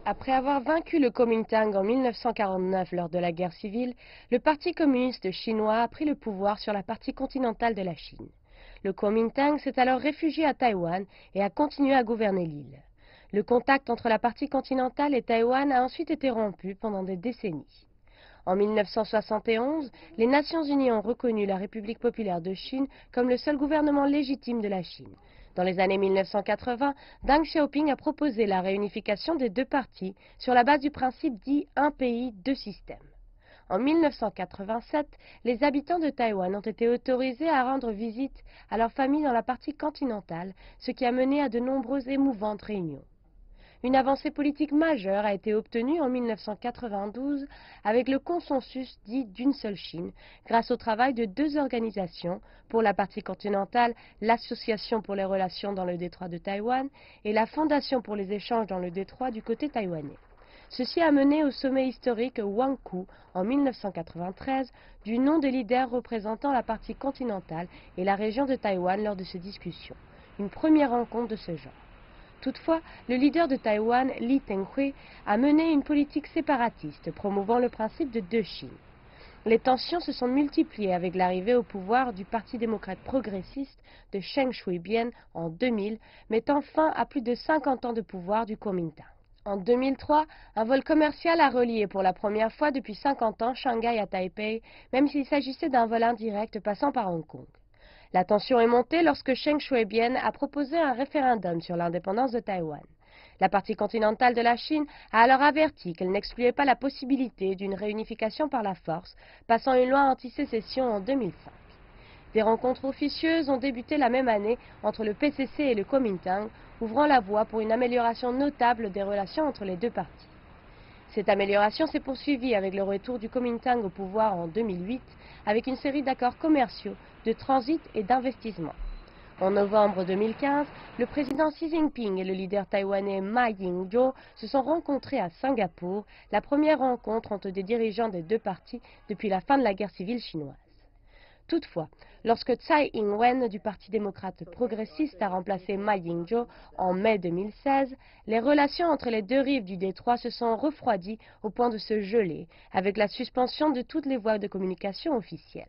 Après avoir vaincu le Kuomintang en 1949 lors de la guerre civile, le Parti communiste chinois a pris le pouvoir sur la partie continentale de la Chine. Le Kuomintang s'est alors réfugié à Taïwan et a continué à gouverner l'île. Le contact entre la partie continentale et Taïwan a ensuite été rompu pendant des décennies. En 1971, les Nations unies ont reconnu la République populaire de Chine comme le seul gouvernement légitime de la Chine. Dans les années 1980, Deng Xiaoping a proposé la réunification des deux parties sur la base du principe dit « un pays, deux systèmes ». En 1987, les habitants de Taïwan ont été autorisés à rendre visite à leurs familles dans la partie continentale, ce qui a mené à de nombreuses émouvantes réunions. Une avancée politique majeure a été obtenue en 1992 avec le consensus dit d'une seule Chine, grâce au travail de deux organisations, pour la partie continentale, l'Association pour les relations dans le détroit de Taïwan et la Fondation pour les échanges dans le détroit du côté taïwanais. Ceci a mené au sommet historique Huangkou en 1993, du nom des leaders représentant la partie continentale et la région de Taïwan lors de ces discussions. Une première rencontre de ce genre. Toutefois, le leader de Taïwan, Lee Teng-hui, a mené une politique séparatiste, promouvant le principe de deux Chines. Les tensions se sont multipliées avec l'arrivée au pouvoir du Parti démocrate progressiste de Cheng Shui-bian en 2000, mettant fin à plus de 50 ans de pouvoir du Kuomintang. En 2003, un vol commercial a relié pour la première fois depuis 50 ans Shanghai à Taipei, même s'il s'agissait d'un vol indirect passant par Hong Kong. La tension est montée lorsque Cheng Shui-bian a proposé un référendum sur l'indépendance de Taïwan. La partie continentale de la Chine a alors averti qu'elle n'excluait pas la possibilité d'une réunification par la force, passant une loi anti-sécession en 2005. Des rencontres officieuses ont débuté la même année entre le PCC et le Kuomintang, ouvrant la voie pour une amélioration notable des relations entre les deux parties. Cette amélioration s'est poursuivie avec le retour du Kuomintang au pouvoir en 2008, avec une série d'accords commerciaux, de transit et d'investissement. En novembre 2015, le président Xi Jinping et le leader taïwanais Ma Ying-jeou se sont rencontrés à Singapour, la première rencontre entre des dirigeants des deux parties depuis la fin de la guerre civile chinoise. Toutefois, lorsque Tsai Ing-wen du Parti démocrate progressiste a remplacé Ma Ying-jeou en mai 2016, les relations entre les deux rives du détroit se sont refroidies au point de se geler, avec la suspension de toutes les voies de communication officielles.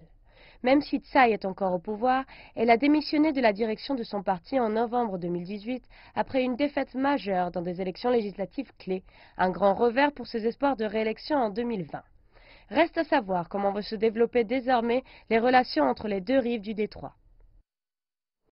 Même si Tsai est encore au pouvoir, elle a démissionné de la direction de son parti en novembre 2018 après une défaite majeure dans des élections législatives clés, un grand revers pour ses espoirs de réélection en 2020. Reste à savoir comment vont se développer désormais les relations entre les deux rives du détroit.